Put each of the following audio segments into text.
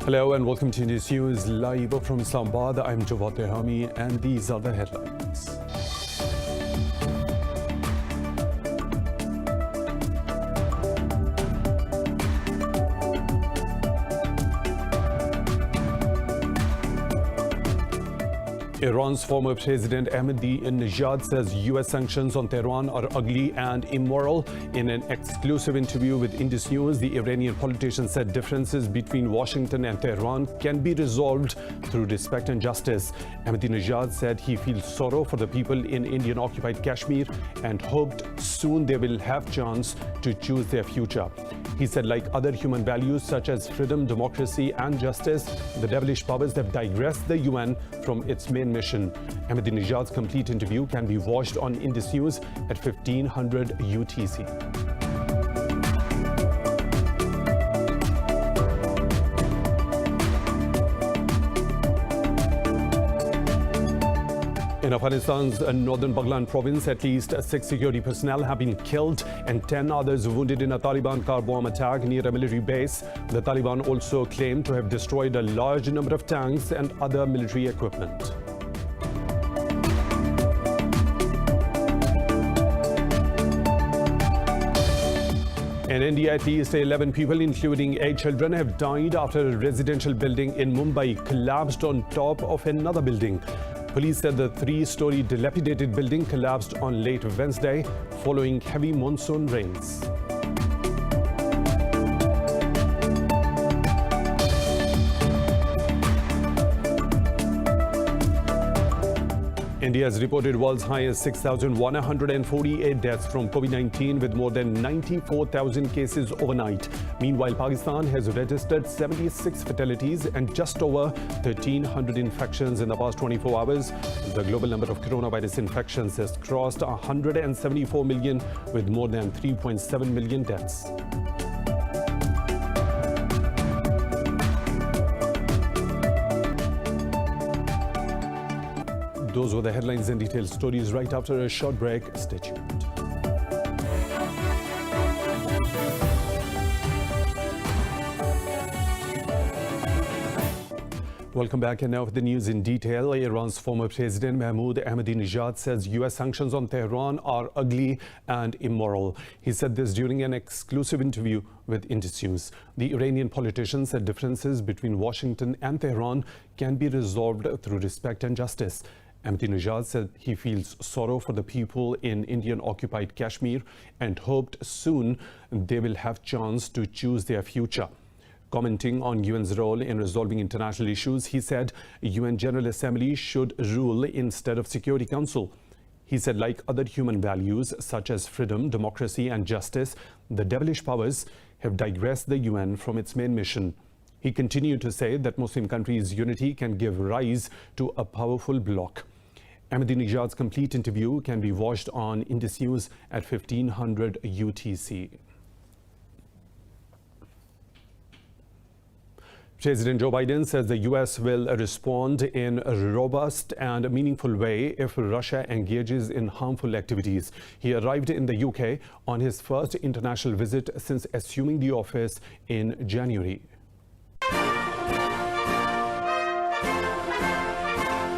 Hello and welcome to Indus News live from Islamabad. I'm Jawad Tehami and these are the headlines. Iran's former President Ahmadinejad says U.S. sanctions on Tehran are ugly and immoral. In an exclusive interview with Indus News, the Iranian politician said differences between Washington and Tehran can be resolved through respect and justice. Ahmadinejad said he feels sorrow for the people in Indian-occupied Kashmir and hoped soon they will have chance to choose their future. He said, like other human values such as freedom, democracy and justice, the devilish powers have digressed the UN from its main mission. Ahmadinejad's complete interview can be watched on Indus News at 1500 UTC. In Afghanistan's northern Baghlan province, at least 6 security personnel have been killed and 10 others wounded in a Taliban car bomb attack near a military base. The Taliban also claimed to have destroyed a large number of tanks and other military equipment. In India, at least 11 people, including 8 children, have died after a residential building in Mumbai collapsed on top of another building. Police said the 3-story dilapidated building collapsed on late Wednesday following heavy monsoon rains. India has reported world's highest 6,148 deaths from COVID-19 with more than 94,000 cases overnight. Meanwhile, Pakistan has registered 76 fatalities and just over 1,300 infections in the past 24 hours. The global number of coronavirus infections has crossed 174 million with more than 3.7 million deaths. Those were the headlines and detailed stories. Right after a short break, stay tuned. Welcome back, and now for the news in detail. Iran's former President Mahmoud Ahmadinejad says U.S. sanctions on Tehran are ugly and immoral. He said this during an exclusive interview with Indus News. The Iranian politician said differences between Washington and Tehran can be resolved through respect and justice. Ahmadinejad said he feels sorrow for the people in Indian-occupied Kashmir and hoped soon they will have chance to choose their future. Commenting on UN's role in resolving international issues, he said UN General Assembly should rule instead of Security Council. He said, like other human values such as freedom, democracy and justice, the devilish powers have digressed the UN from its main mission. He continued to say that Muslim countries' unity can give rise to a powerful bloc. Ahmadinejad's complete interview can be watched on Indus News at 1500 UTC. President Joe Biden says the U.S. will respond in a robust and meaningful way if Russia engages in harmful activities. He arrived in the UK on his first international visit since assuming the office in January.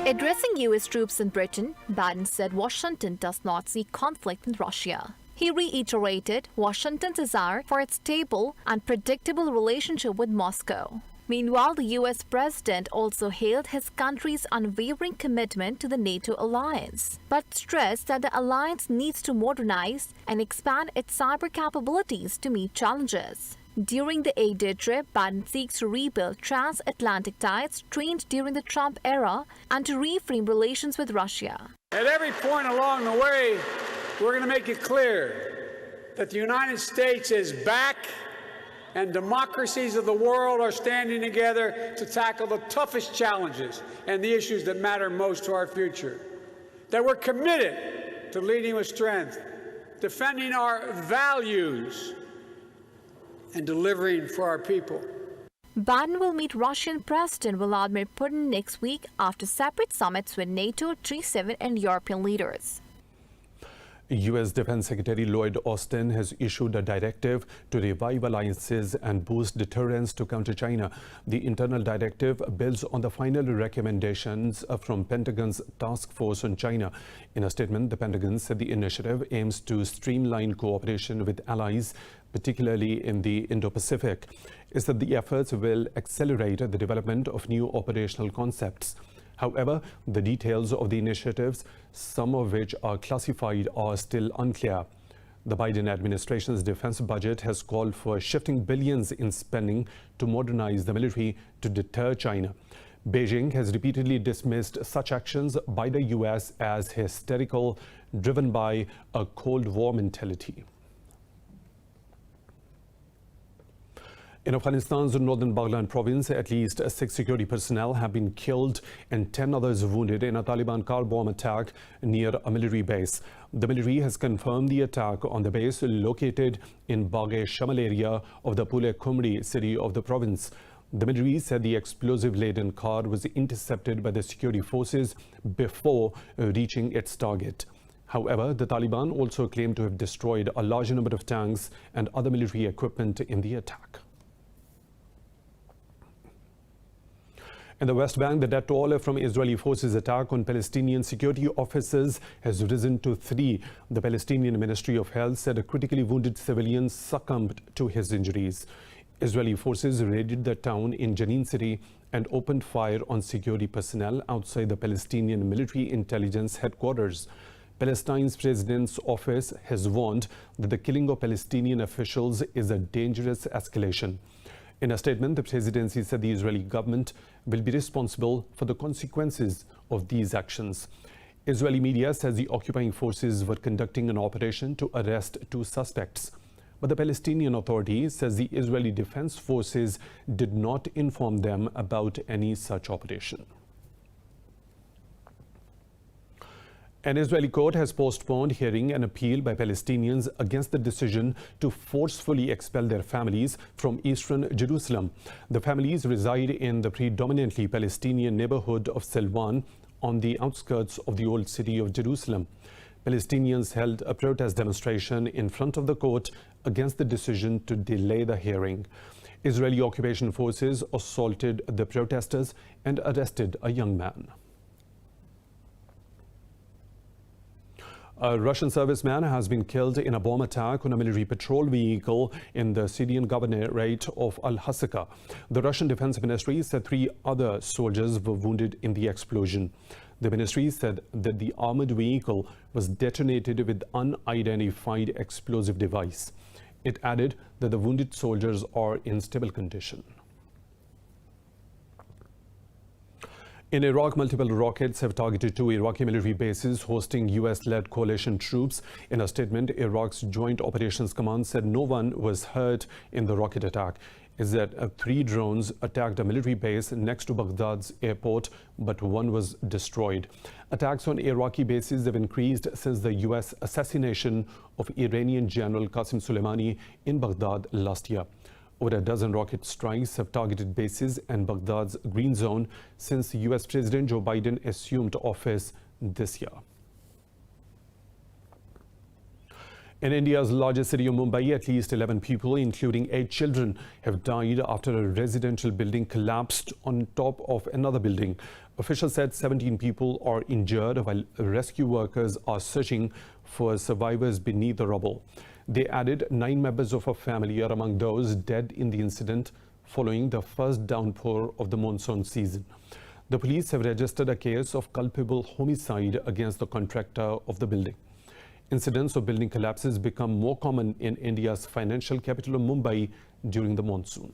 Addressing U.S. troops in Britain, Biden said Washington does not see conflict with Russia. He reiterated Washington's desire for a stable and predictable relationship with Moscow. Meanwhile, the U.S. president also hailed his country's unwavering commitment to the NATO alliance, but stressed that the alliance needs to modernize and expand its cyber capabilities to meet challenges. During the 8-day trip, Biden seeks to rebuild transatlantic ties strained during the Trump era and to reframe relations with Russia. At every point along the way, we're going to make it clear that the United States is back and democracies of the world are standing together to tackle the toughest challenges and the issues that matter most to our future. That we're committed to leading with strength, defending our values, and delivering for our people. Biden will meet Russian President Vladimir Putin next week after separate summits with NATO, G7 and European leaders. U.S. Defense Secretary Lloyd Austin has issued a directive to revive alliances and boost deterrence to counter China. The internal directive builds on the final recommendations from Pentagon's task force on China. In a statement, the Pentagon said the initiative aims to streamline cooperation with allies, particularly in the Indo-Pacific. It said the efforts will accelerate the development of new operational concepts. However, the details of the initiatives, some of which are classified, are still unclear. The Biden administration's defense budget has called for shifting billions in spending to modernize the military to deter China. Beijing has repeatedly dismissed such actions by the U.S. as hysterical, driven by a Cold War mentality. In Afghanistan's northern Baghlan province, at least 6 security personnel have been killed and 10 others wounded in a Taliban car bomb attack near a military base. The military has confirmed the attack on the base located in Bagh-e-Shamal area of the Pule-Kumri city of the province. The military said the explosive-laden car was intercepted by the security forces before reaching its target. However, the Taliban also claimed to have destroyed a large number of tanks and other military equipment in the attack. In the West Bank, the death toll from Israeli forces' attack on Palestinian security officers has risen to 3. The Palestinian Ministry of Health said a critically wounded civilian succumbed to his injuries. Israeli forces raided the town in Jenin city and opened fire on security personnel outside the Palestinian military intelligence headquarters. Palestine's president's office has warned that the killing of Palestinian officials is a dangerous escalation. In a statement, the presidency said the Israeli government will be responsible for the consequences of these actions. Israeli media says the occupying forces were conducting an operation to arrest 2 suspects. But the Palestinian Authority says the Israeli Defense Forces did not inform them about any such operation. An Israeli court has postponed hearing an appeal by Palestinians against the decision to forcefully expel their families from eastern Jerusalem. The families reside in the predominantly Palestinian neighborhood of Silwan on the outskirts of the old city of Jerusalem. Palestinians held a protest demonstration in front of the court against the decision to delay the hearing. Israeli occupation forces assaulted the protesters and arrested a young man. A Russian serviceman has been killed in a bomb attack on a military patrol vehicle in the Syrian governorate of Al-Hasaka. The Russian Defense Ministry said 3 other soldiers were wounded in the explosion. The ministry said that the armored vehicle was detonated with unidentified explosive device. It added that the wounded soldiers are in stable condition. In Iraq, multiple rockets have targeted 2 Iraqi military bases hosting US-led coalition troops. In a statement, Iraq's Joint Operations Command said no one was hurt in the rocket attack. It said 3 drones attacked a military base next to Baghdad's airport, but 1 was destroyed. Attacks on Iraqi bases have increased since the US assassination of Iranian General Qasem Soleimani in Baghdad last year. Over a dozen rocket strikes have targeted bases and Baghdad's green zone since US President Joe Biden assumed office this year. In India's largest city of Mumbai, at least 11 people, including 8 children, have died after a residential building collapsed on top of another building. Officials said 17 people are injured while rescue workers are searching for survivors beneath the rubble. They added 9 members of a family are among those dead in the incident following the first downpour of the monsoon season. The police have registered a case of culpable homicide against the contractor of the building. Incidents of building collapses become more common in India's financial capital of Mumbai during the monsoon.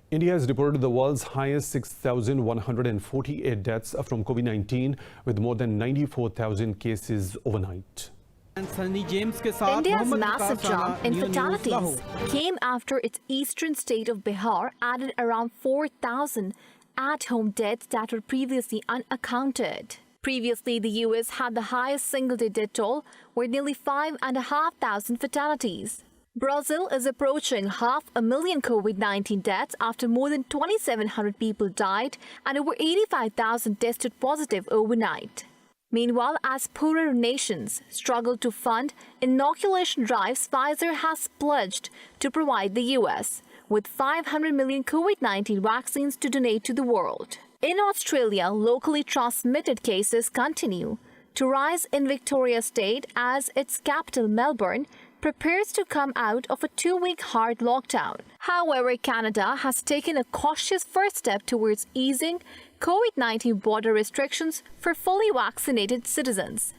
India has reported the world's highest 6,148 deaths from COVID-19 with more than 94,000 cases overnight. India's massive jump in fatalities came after its eastern state of Bihar added around 4,000 at-home deaths that were previously unaccounted. Previously, the US had the highest single-day death toll with nearly 5,500 fatalities. Brazil is approaching 500,000 COVID-19 deaths after more than 2,700 people died and over 85,000 tested positive overnight. Meanwhile, as poorer nations struggle to fund inoculation drives, Pfizer has pledged to provide the U.S. with 500 million COVID-19 vaccines to donate to the world. In Australia, locally transmitted cases continue to rise in Victoria State as its capital, Melbourne, prepares to come out of a 2-week hard lockdown. However, Canada has taken a cautious first step towards easing COVID-19 border restrictions for fully vaccinated citizens.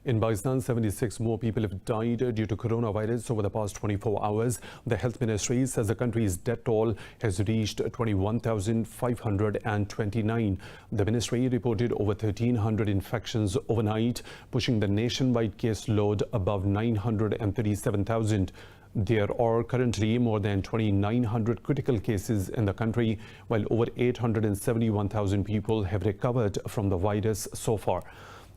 In Pakistan, 76 more people have died due to coronavirus over the past 24 hours. The health ministry says the country's death toll has reached 21,529. The ministry reported over 1,300 infections overnight, pushing the nationwide case load above 937,000. There are currently more than 2,900 critical cases in the country, while over 871,000 people have recovered from the virus so far.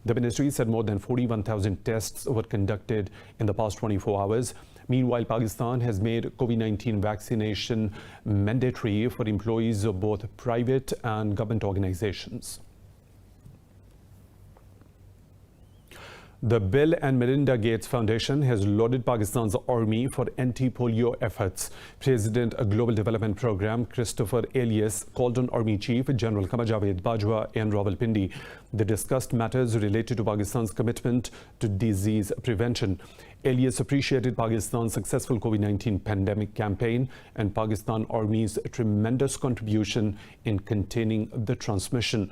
The ministry said more than 41,000 tests were conducted in the past 24 hours. Meanwhile, Pakistan has made COVID-19 vaccination mandatory for employees of both private and government organizations. The Bill and Melinda Gates Foundation has lauded Pakistan's army for anti-polio efforts. President of Global Development Program Christopher Elias called on Army Chief General Qamar Javed Bajwa and Rawalpindi. They discussed matters related to Pakistan's commitment to disease prevention. Elias appreciated Pakistan's successful COVID-19 pandemic campaign and Pakistan Army's tremendous contribution in containing the transmission.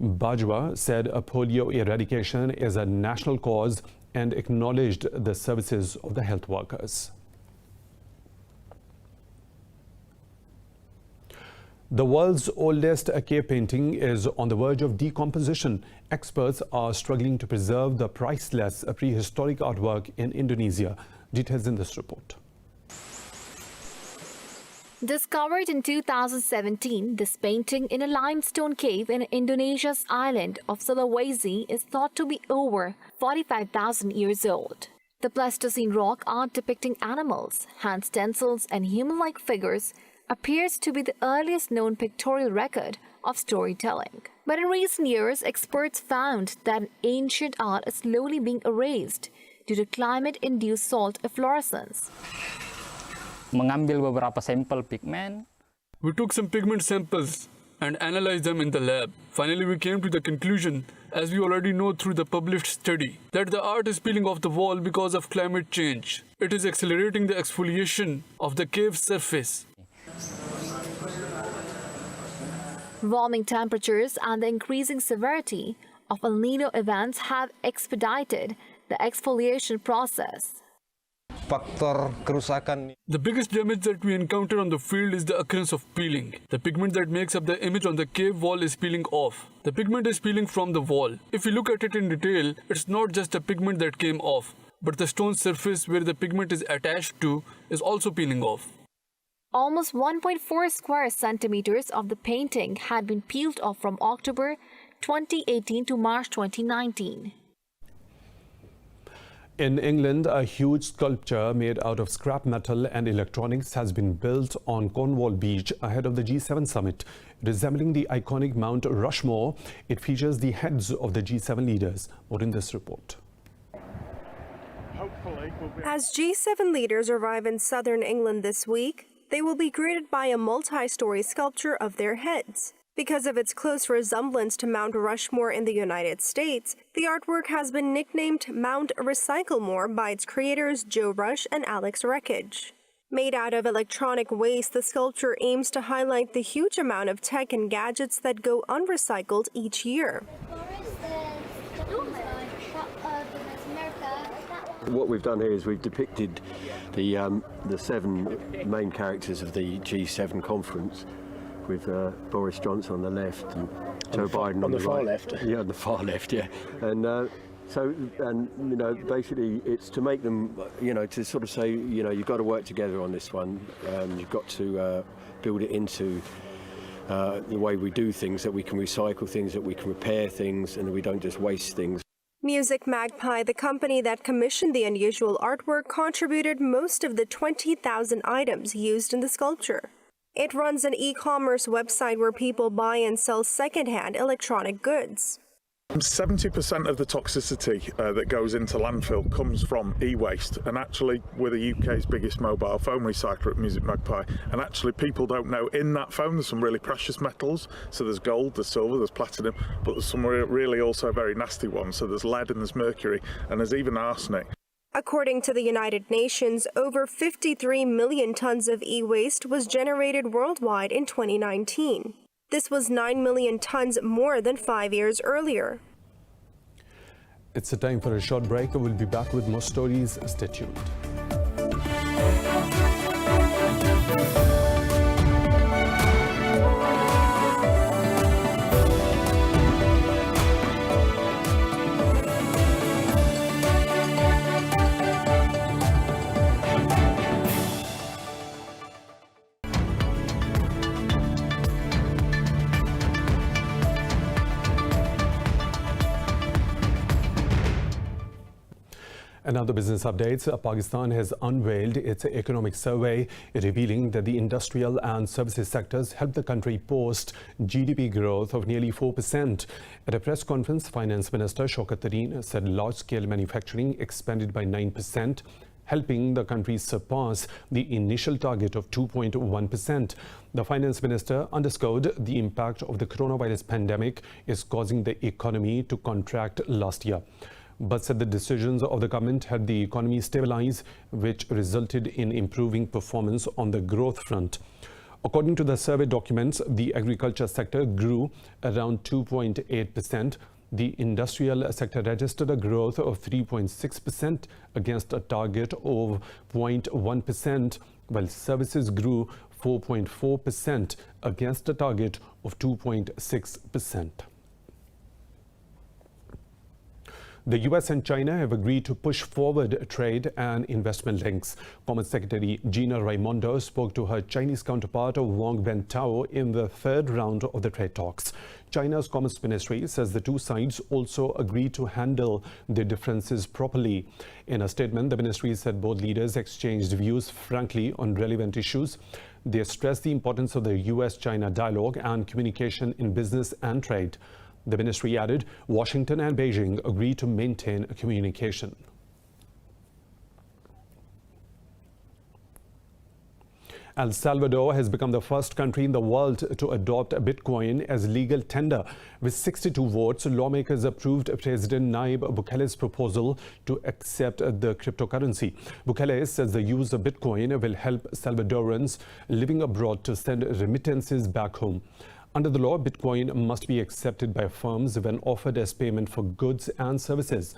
Bajwa said polio eradication is a national cause and acknowledged the services of the health workers. The world's oldest cave painting is on the verge of decomposition. Experts are struggling to preserve the priceless prehistoric artwork in Indonesia. Details in this report. Discovered in 2017, this painting in a limestone cave in Indonesia's island of Sulawesi is thought to be over 45,000 years old. The Pleistocene rock art depicting animals, hand stencils, and human-like figures appears to be the earliest known pictorial record of storytelling. But in recent years, experts found that ancient art is slowly being erased due to climate-induced salt efflorescence. Mengambil beberapa sampel pigment. We took some pigment samples and analyzed them in the lab. Finally, we came to the conclusion, as we already know through the published study, that the art is peeling off the wall because of climate change. It is accelerating the exfoliation of the cave surface. Warming temperatures and the increasing severity of El Nino events have expedited the exfoliation process. Faktor kerusakan. The biggest damage that we encounter on the field is the occurrence of peeling. The pigment that makes up the image on the cave wall is peeling off. The pigment is peeling from the wall. If we look at it in detail, it's not just a pigment that came off, but the stone surface where the pigment is attached to is also peeling off. Almost 1.4 square centimeters of the painting had been peeled off from October 2018 to March 2019. In England, a huge sculpture made out of scrap metal and electronics has been built on Cornwall Beach ahead of the G7 summit. Resembling the iconic Mount Rushmore, it features the heads of the G7 leaders. More in this report. As G7 leaders arrive in southern England this week, they will be greeted by a multi-story sculpture of their heads. Because of its close resemblance to Mount Rushmore in the United States, the artwork has been nicknamed Mount Recyclemore by its creators Joe Rush and Alex Wreckage. Made out of electronic waste, the sculpture aims to highlight the huge amount of tech and gadgets that go unrecycled each year. What we've done here is we've depicted the 7 main characters of the G7 conference, with Boris Johnson on the left and Joe Biden on the far right. left. Yeah, on the far left, yeah. And basically it's to make them, to sort of say, you've got to work together on this one. You've got to build it into the way we do things, that we can recycle things, that we can repair things, and that we don't just waste things. Music Magpie, the company that commissioned the unusual artwork, contributed most of the 20,000 items used in the sculpture. It runs an e-commerce website where people buy and sell second-hand electronic goods. 70% of the toxicity that goes into landfill comes from e-waste, and actually we're the UK's biggest mobile phone recycler at Music Magpie, and actually people don't know in that phone there's some really precious metals. So there's gold, there's silver, there's platinum, but there's some really also very nasty ones. So there's lead and there's mercury and there's even arsenic. According to the United Nations, over 53 million tons of e-waste was generated worldwide in 2019. This was 9 million tons more than 5 years earlier. It's a time for a short break. We'll be back with more stories. Stay tuned. Another business updates. Pakistan has unveiled its economic survey, revealing that the industrial and services sectors helped the country post GDP growth of nearly 4%. At a press conference, Finance Minister Shaukat Tareen said large-scale manufacturing expanded by 9%, helping the country surpass the initial target of 2.1%. The Finance Minister underscored the impact of the coronavirus pandemic is causing the economy to contract last year, but said the decisions of the government had the economy stabilize, which resulted in improving performance on the growth front. According to the survey documents, the agriculture sector grew around 2.8%. The industrial sector registered a growth of 3.6% against a target of 0.1%, while services grew 4.4% against a target of 2.6%. The US and China have agreed to push forward trade and investment links. Commerce Secretary Gina Raimondo spoke to her Chinese counterpart Wang Wentao in the third round of the trade talks. China's Commerce Ministry says the two sides also agreed to handle their differences properly. In a statement, the ministry said both leaders exchanged views frankly on relevant issues. They stressed the importance of the US-China dialogue and communication in business and trade. The ministry added Washington and Beijing agreed to maintain communication. El Salvador has become the first country in the world to adopt Bitcoin as legal tender. With 62 votes, lawmakers approved President Nayib Bukele's proposal to accept the cryptocurrency. Bukele says the use of Bitcoin will help Salvadorans living abroad to send remittances back home. Under the law, Bitcoin must be accepted by firms when offered as payment for goods and services.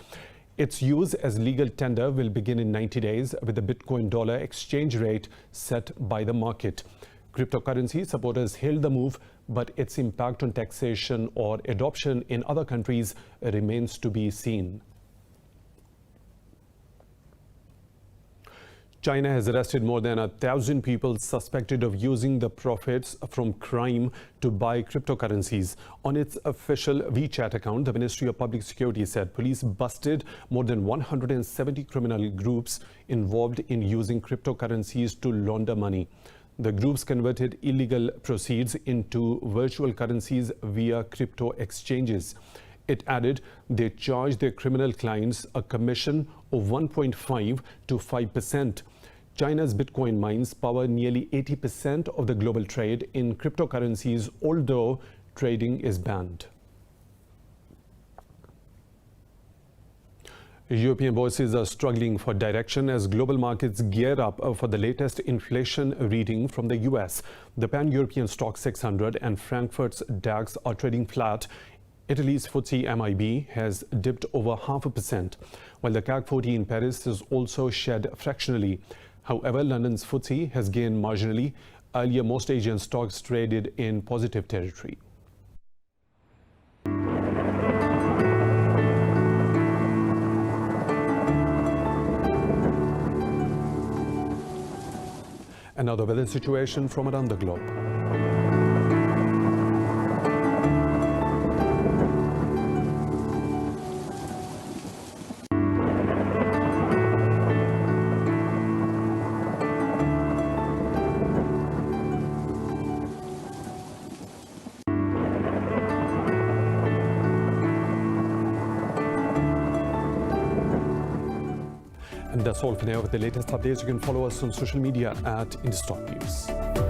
Its use as legal tender will begin in 90 days with the Bitcoin-dollar exchange rate set by the market. Cryptocurrency supporters hailed the move, but its impact on taxation or adoption in other countries remains to be seen. China has arrested more than 1,000 people suspected of using the profits from crime to buy cryptocurrencies. On its official WeChat account, the Ministry of Public Security said police busted more than 170 criminal groups involved in using cryptocurrencies to launder money. The groups converted illegal proceeds into virtual currencies via crypto exchanges. It added they charged their criminal clients a commission of 1.5 to 5%. China's Bitcoin mines power nearly 80% of the global trade in cryptocurrencies, although trading is banned. European bourses are struggling for direction as global markets gear up for the latest inflation reading from the US. The Pan-European Stock 600 and Frankfurt's DAX are trading flat. Italy's FTSE MIB has dipped over 0.5%, while the CAC 40 in Paris has also shed fractionally. However, London's FTSE has gained marginally. Earlier, most Asian stocks traded in positive territory. Another weather situation from around the globe. And that's all for now. With the latest updates, you can follow us on social media at IndusNews.